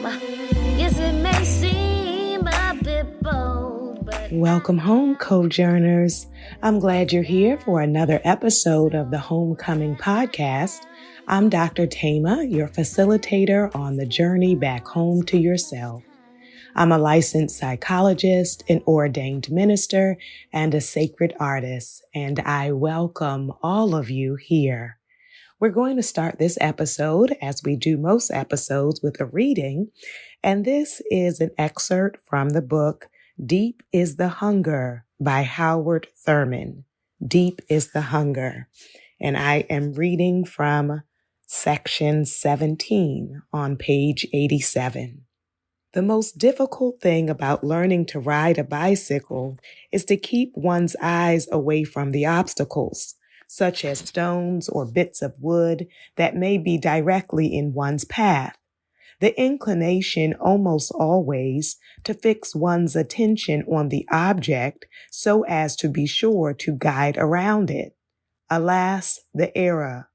Yes, it may seem a bit bold, but Welcome home, Cojourners. I'm glad you're here for another episode of the Homecoming Podcast. I'm Dr.Thema, your facilitator on the journey back home to yourself. I'm a licensed psychologist, an ordained minister, and a sacred artist, and I welcome all of you here. We're going to start this episode, as we do most episodes, with a reading, and this is an excerpt from the book Deep is the Hunger by Howard Thurman. Deep is the Hunger. And I am reading from section 17 on page 87. The most difficult thing about learning to ride a bicycle is to keep one's eyes away from the obstacles, such as stones or bits of wood that may be directly in one's path. The inclination almost always to fix one's attention on the object so as to be sure to guide around it. Alas, the error.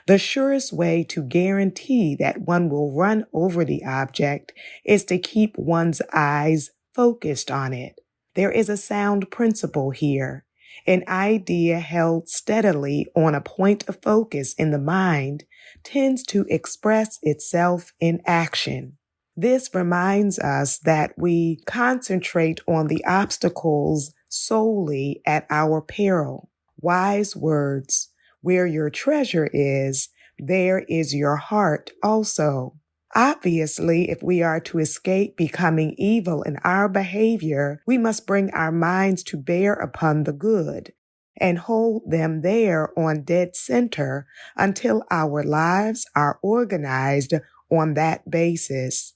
The surest way to guarantee that one will run over the object is to keep one's eyes focused on it. There is a sound principle here. An idea held steadily on a point of focus in the mind tends to express itself in action. This reminds us that we concentrate on the obstacles solely at our peril. Wise words. Where your treasure is, there is your heart also. Obviously, if we are to escape becoming evil in our behavior, we must bring our minds to bear upon the good and hold them there on dead center until our lives are organized on that basis.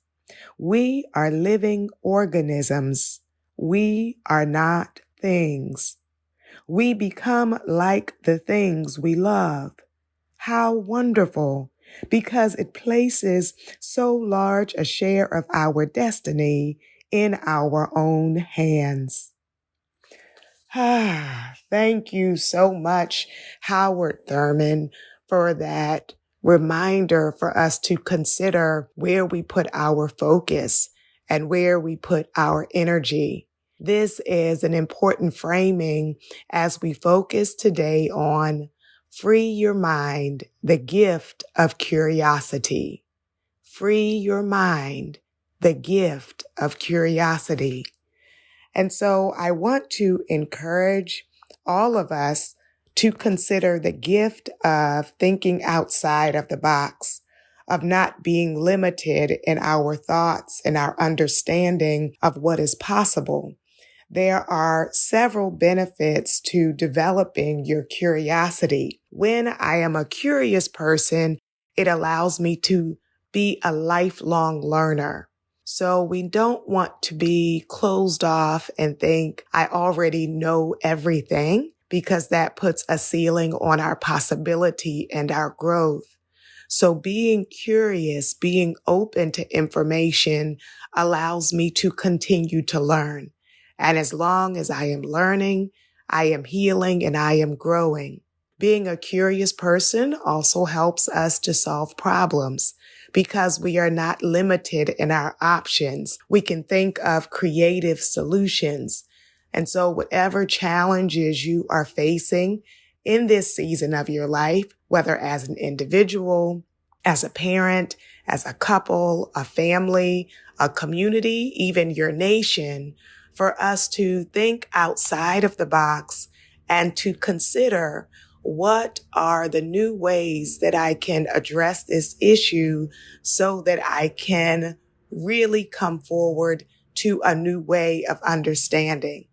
We are living organisms. We are not things. We become like the things we love. How wonderful, because it places so large a share of our destiny in our own hands. Thank you so much, Howard Thurman, for that reminder for us to consider where we put our focus and where we put our energy. This is an important framing as we focus today on free your mind, the gift of curiosity. Free your mind, the gift of curiosity. And so I want to encourage all of us to consider the gift of thinking outside of the box, of not being limited in our thoughts and our understanding of what is possible. There are several benefits to developing your curiosity. When I am a curious person, it allows me to be a lifelong learner. So we don't want to be closed off and think, I already know everything, because that puts a ceiling on our possibility and our growth. So being curious, being open to information allows me to continue to learn. And as long as I am learning, I am healing and I am growing. Being a curious person also helps us to solve problems because we are not limited in our options. We can think of creative solutions. And so whatever challenges you are facing in this season of your life, whether as an individual, as a parent, as a couple, a family, a community, even your nation, for us to think outside of the box and to consider what are the new ways that I can address this issue so that I can really come forward to a new way of understanding.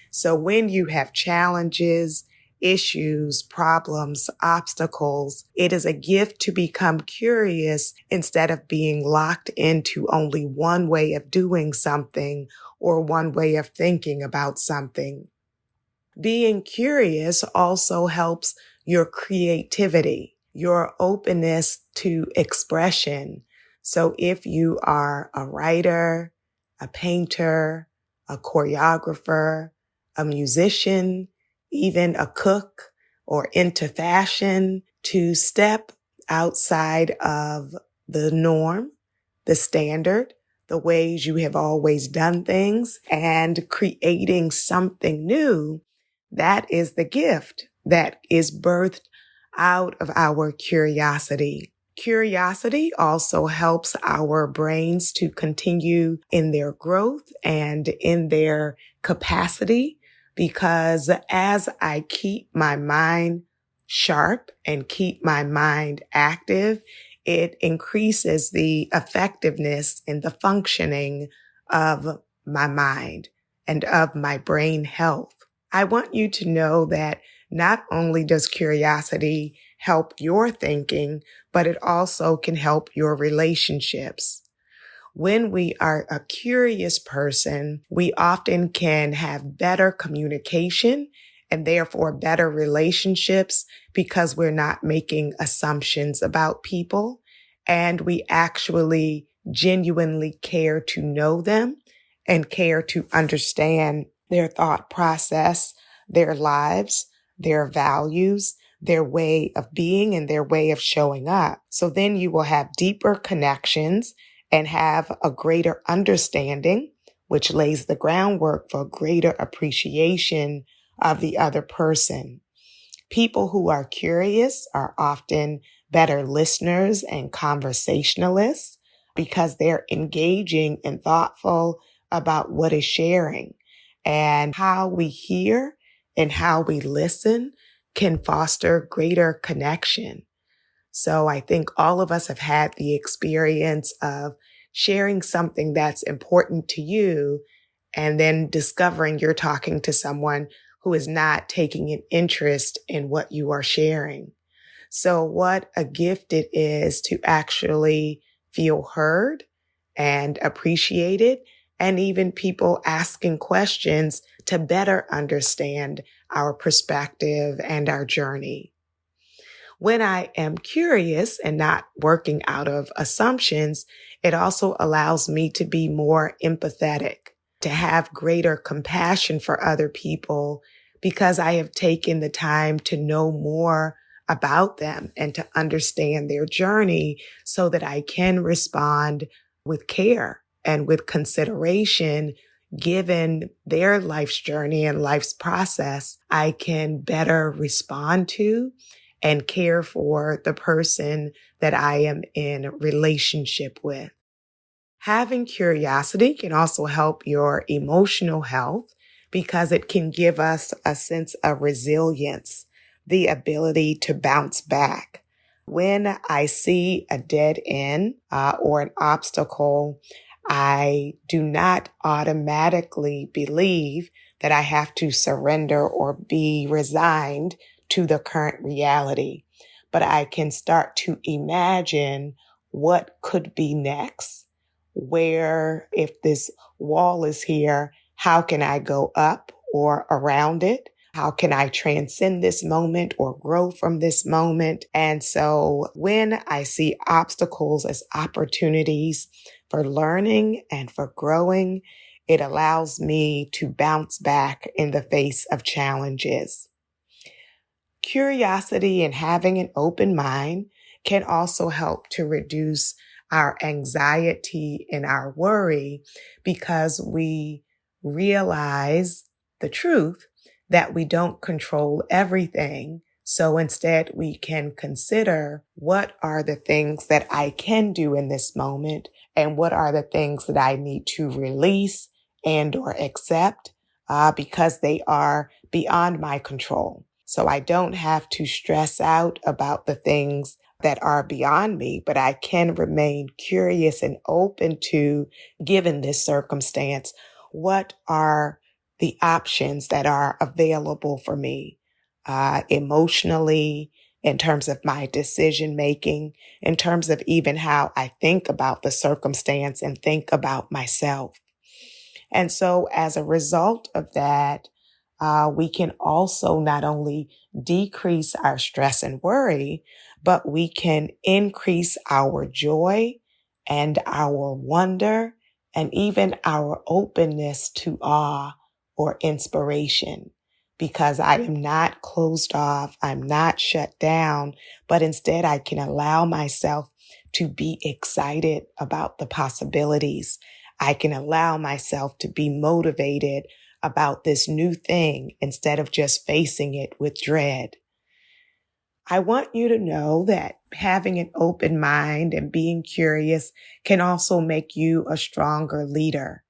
So when you have challenges, issues, problems, obstacles, it is a gift to become curious instead of being locked into only one way of doing something or one way of thinking about something. Being curious also helps your creativity, your openness to expression. So if you are a writer, a painter, a choreographer, a musician, even a cook, or into fashion, to step outside of the norm, the standard, the ways you have always done things and creating something new. That is the gift that is birthed out of our curiosity. Curiosity also helps our brains to continue in their growth and in their capacity, because as I keep my mind sharp and keep my mind active, it increases the effectiveness and the functioning of my mind and of my brain health. I want you to know that not only does curiosity help your thinking, but it also can help your relationships. When we are a curious person, we often can have better communication and therefore better relationships, because we're not making assumptions about people and we actually genuinely care to know them and care to understand their thought process, their lives, their values, their way of being, and their way of showing up. So then you will have deeper connections and have a greater understanding, which lays the groundwork for greater appreciation of the other person. People who are curious are often better listeners and conversationalists because they're engaging and thoughtful about what is sharing. And how we hear and how we listen can foster greater connection. So I think all of us have had the experience of sharing something that's important to you and then discovering you're talking to someone who is not taking an interest in what you are sharing. So what a gift it is to actually feel heard and appreciated, and even people asking questions to better understand our perspective and our journey. When I am curious and not working out of assumptions, it also allows me to be more empathetic, to have greater compassion for other people, because I have taken the time to know more about them and to understand their journey so that I can respond with care and with consideration. Given their life's journey and life's process, I can better respond to and care for the person that I am in relationship with. Having curiosity can also help your emotional health because it can give us a sense of resilience, the ability to bounce back. When I see a dead end or an obstacle, I do not automatically believe that I have to surrender or be resigned to the current reality, but I can start to imagine what could be next. Where, if this wall is here, how can I go up or around it? How can I transcend this moment or grow from this moment? And so when I see obstacles as opportunities for learning and for growing, it allows me to bounce back in the face of challenges. Curiosity and having an open mind can also help to reduce our anxiety and our worry, because we realize the truth that we don't control everything. So instead, we can consider what are the things that I can do in this moment and what are the things that I need to release and or accept because they are beyond my control. So I don't have to stress out about the things that are beyond me, but I can remain curious and open to, given this circumstance, what are the options that are available for me emotionally, in terms of my decision making, in terms of even how I think about the circumstance and think about myself. And so as a result of that, we can also not only decrease our stress and worry, but we can increase our joy and our wonder and even our openness to awe or inspiration, because I am not closed off, I'm not shut down, but instead I can allow myself to be excited about the possibilities. I can allow myself to be motivated about this new thing instead of just facing it with dread. I want you to know that having an open mind and being curious can also make you a stronger leader,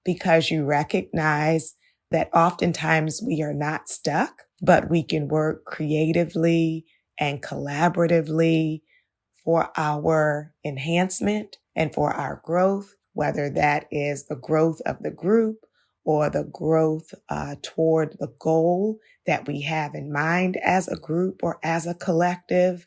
because you recognize that oftentimes we are not stuck, but we can work creatively and collaboratively for our enhancement and for our growth, whether that is the growth of the group or the growth toward the goal that we have in mind as a group or as a collective.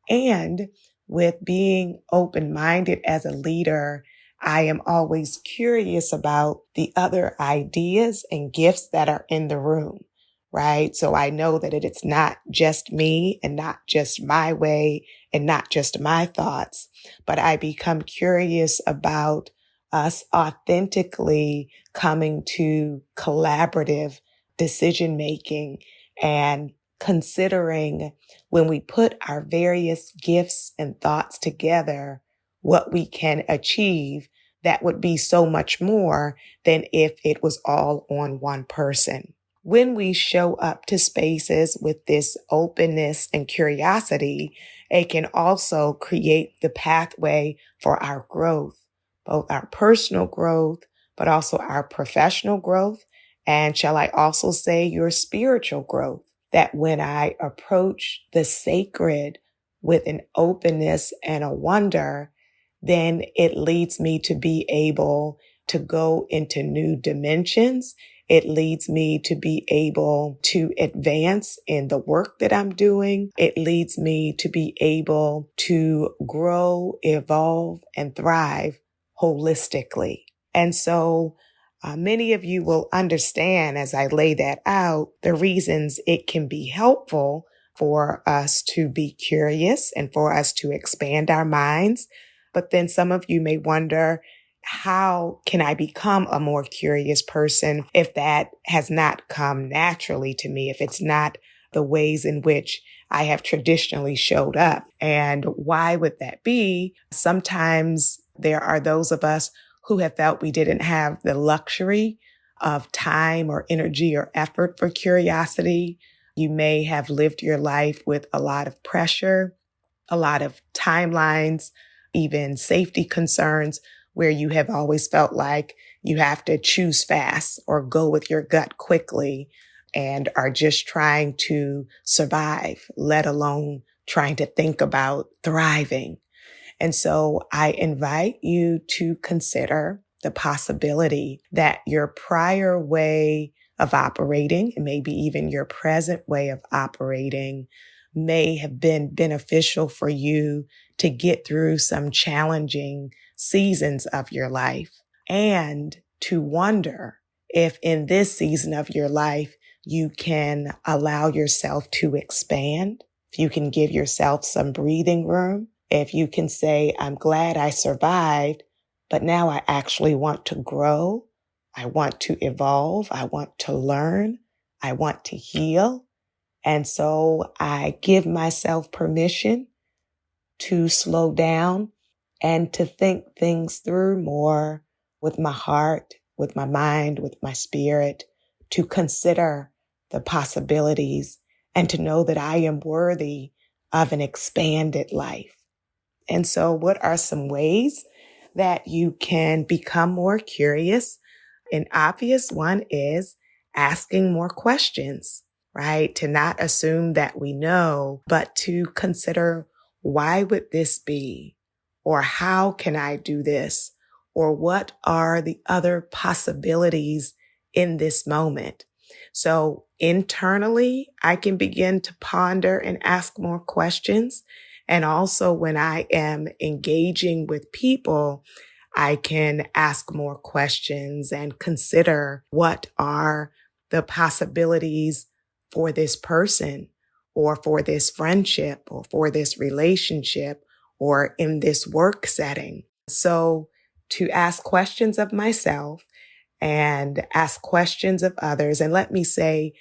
And with being open-minded as a leader, I am always curious about the other ideas and gifts that are in the room, right? So I know that it's not just me and not just my way and not just my thoughts, but I become curious about us authentically coming to collaborative decision making and considering when we put our various gifts and thoughts together, what we can achieve that would be so much more than if it was all on one person. When we show up to spaces with this openness and curiosity, it can also create the pathway for our growth, both our personal growth, but also our professional growth. And shall I also say your spiritual growth? That when I approach the sacred with an openness and a wonder, then it leads me to be able to go into new dimensions. It leads me to be able to advance in the work that I'm doing. It leads me to be able to grow, evolve, and thrive holistically. And so many of you will understand as I lay that out, the reasons it can be helpful for us to be curious and for us to expand our minds. But then some of you may wonder, how can I become a more curious person if that has not come naturally to me, if it's not the ways in which I have traditionally showed up? And why would that be? Sometimes there are those of us who have felt we didn't have the luxury of time or energy or effort for curiosity. You may have lived your life with a lot of pressure, a lot of timelines, even safety concerns, where you have always felt like you have to choose fast or go with your gut quickly and are just trying to survive, let alone trying to think about thriving. And so I invite you to consider the possibility that your prior way of operating, and maybe even your present way of operating, may have been beneficial for you to get through some challenging seasons of your life, and to wonder if in this season of your life, you can allow yourself to expand, if you can give yourself some breathing room, if you can say, I'm glad I survived, but now I actually want to grow. I want to evolve. I want to learn. I want to heal. And so I give myself permission to slow down and to think things through more with my heart, with my mind, with my spirit, to consider the possibilities and to know that I am worthy of an expanded life. And so what are some ways that you can become more curious? An obvious one is asking more questions, right? To not assume that we know, but to consider, why would this be? Or how can I do this? Or what are the other possibilities in this moment? So internally, I can begin to ponder and ask more questions. And also when I am engaging with people, I can ask more questions and consider what are the possibilities for this person or for this friendship or for this relationship or in this work setting. So to ask questions of myself and ask questions of others. And let me say,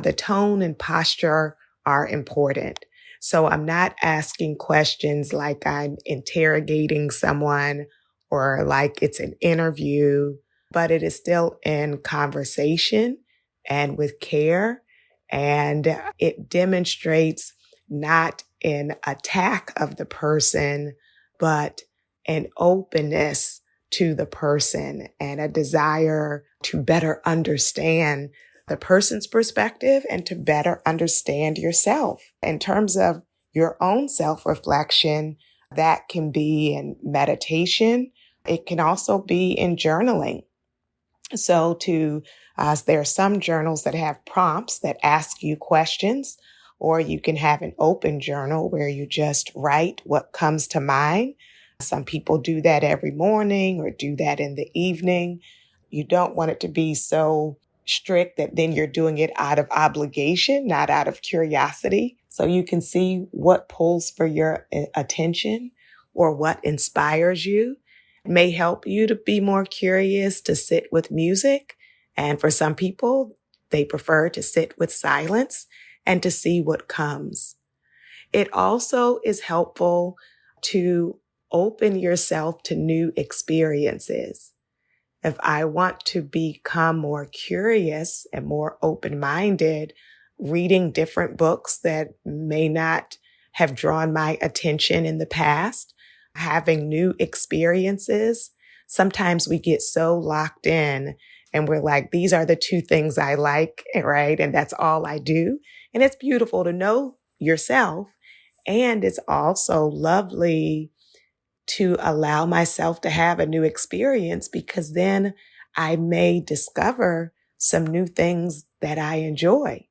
the tone and posture are important. So I'm not asking questions like I'm interrogating someone or like it's an interview, but it is still in conversation and with care. And it demonstrates not an attack of the person, but an openness to the person and a desire to better understand the person's perspective and to better understand yourself. In terms of your own self-reflection, that can be in meditation. It can also be in journaling. So there are some journals that have prompts that ask you questions, or you can have an open journal where you just write what comes to mind. Some people do that every morning or do that in the evening. You don't want it to be so strict that then you're doing it out of obligation, not out of curiosity. So you can see what pulls for your attention or what inspires you. It may help you to be more curious, to sit with music. And for some people, they prefer to sit with silence and to see what comes. It also is helpful to open yourself to new experiences. If I want to become more curious and more open-minded, reading different books that may not have drawn my attention in the past, having new experiences. Sometimes we get so locked in and we're like, these are the two things I like, right? And that's all I do. And it's beautiful to know yourself. And it's also lovely to allow myself to have a new experience, because then I may discover some new things that I enjoy.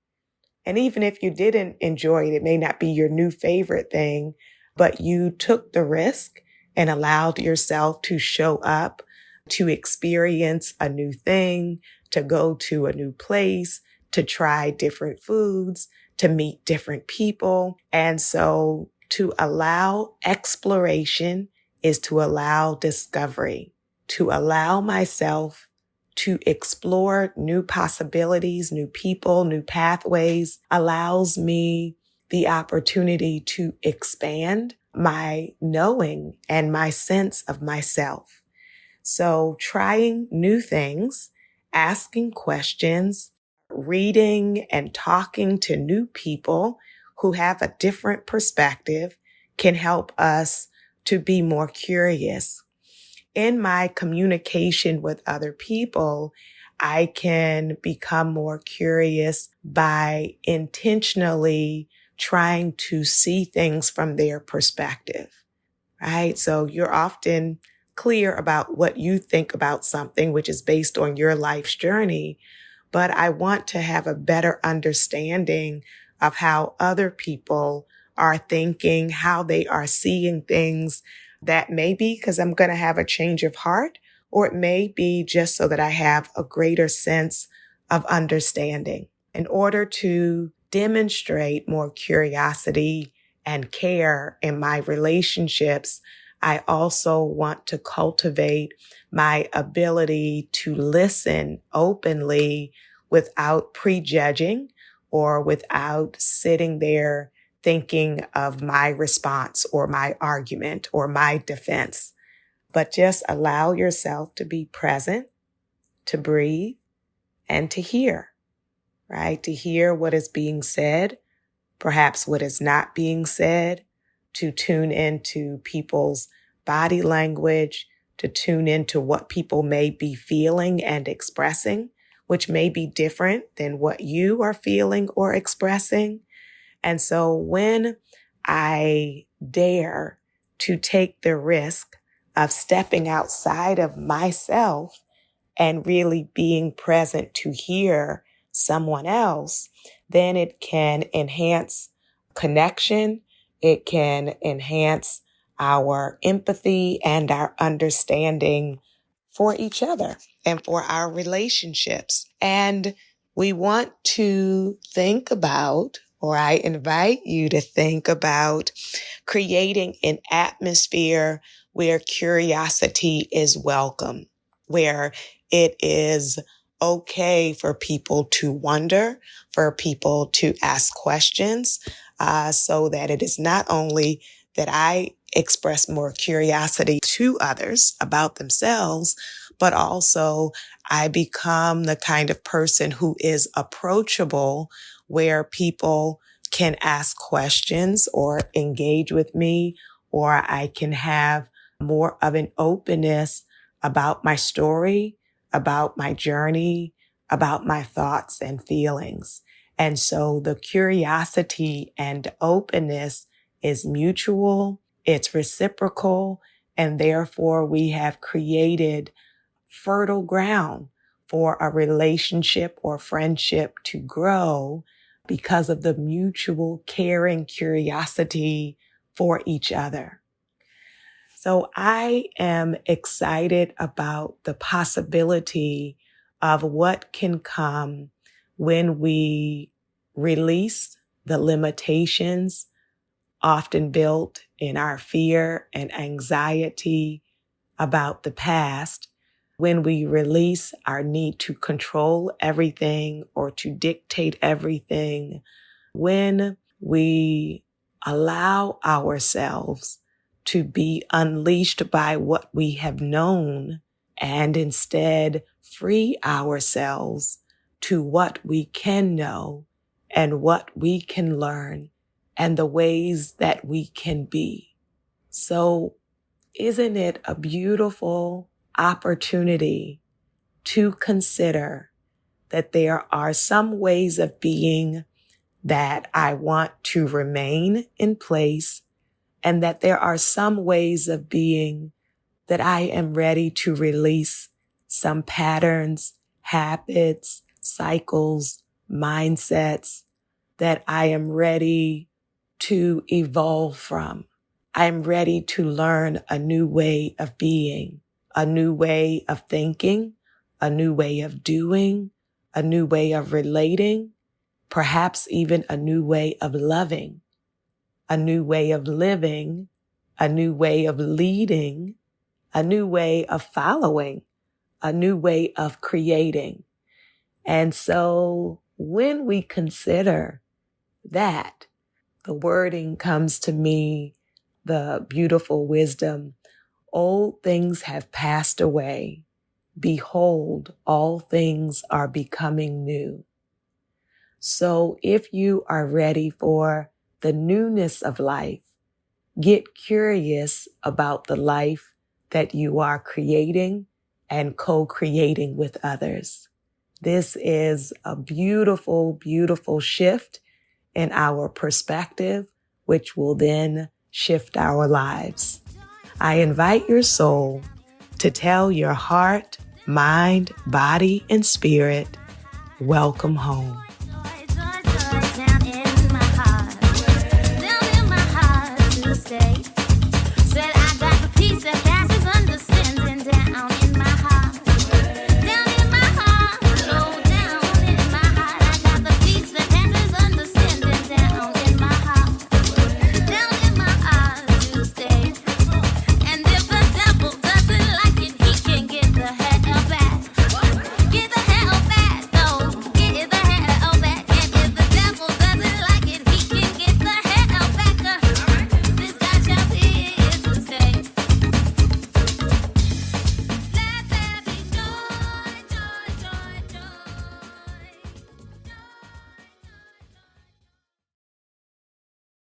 And even if you didn't enjoy it, it may not be your new favorite thing, but you took the risk and allowed yourself to show up, to experience a new thing, to go to a new place, to try different foods, to meet different people. And so to allow exploration is to allow discovery, to allow myself to explore new possibilities, new people, new pathways, allows me the opportunity to expand my knowing and my sense of myself. So trying new things, asking questions, reading and talking to new people who have a different perspective can help us to be more curious. In my communication with other people, I can become more curious by intentionally trying to see things from their perspective, right? So you're often clear about what you think about something, which is based on your life's journey. But I want to have a better understanding of how other people are thinking, how they are seeing things. That may be because I'm going to have a change of heart, or it may be just so that I have a greater sense of understanding. In order to demonstrate more curiosity and care in my relationships, I also want to cultivate my ability to listen openly without prejudging or without sitting there thinking of my response or my argument or my defense, but just allow yourself to be present, to breathe, and to hear, right? To hear what is being said, perhaps what is not being said, to tune into people's body language, to tune into what people may be feeling and expressing, which may be different than what you are feeling or expressing. And so when I dare to take the risk of stepping outside of myself and really being present to hear someone else, then it can enhance connection. It can enhance our empathy and our understanding for each other and for our relationships. And we want to think about, or I invite you to think about, creating an atmosphere where curiosity is welcome, where it is okay for people to wonder, for people to ask questions, so that it is not only that I express more curiosity to others about themselves, but also I become the kind of person who is approachable, where people can ask questions or engage with me, or I can have more of an openness about my story, about my journey, about my thoughts and feelings. And so the curiosity and openness is mutual, it's reciprocal, and therefore we have created fertile ground for a relationship or friendship to grow because of the mutual caring curiosity for each other. So I am excited about the possibility of what can come when we release the limitations often built in our fear and anxiety about the past, when we release our need to control everything or to dictate everything, when we allow ourselves to be unleashed by what we have known and instead free ourselves to what we can know and what we can learn and the ways that we can be. So isn't it a beautiful opportunity to consider that there are some ways of being that I want to remain in place, and that there are some ways of being that I am ready to release some patterns, habits, cycles, mindsets that I am ready to evolve from. I'm ready to learn a new way of being, a new way of thinking, a new way of doing, a new way of relating, perhaps even a new way of loving, a new way of living, a new way of leading, a new way of following, a new way of creating. And so when we consider that, the wording comes to me, the beautiful wisdom, old things have passed away. Behold, all things are becoming new. So if you are ready for the newness of life, get curious about the life that you are creating and co-creating with others. This is a beautiful, beautiful shift in our perspective, which will then shift our lives. I invite your soul to tell your heart, mind, body, and spirit, welcome home.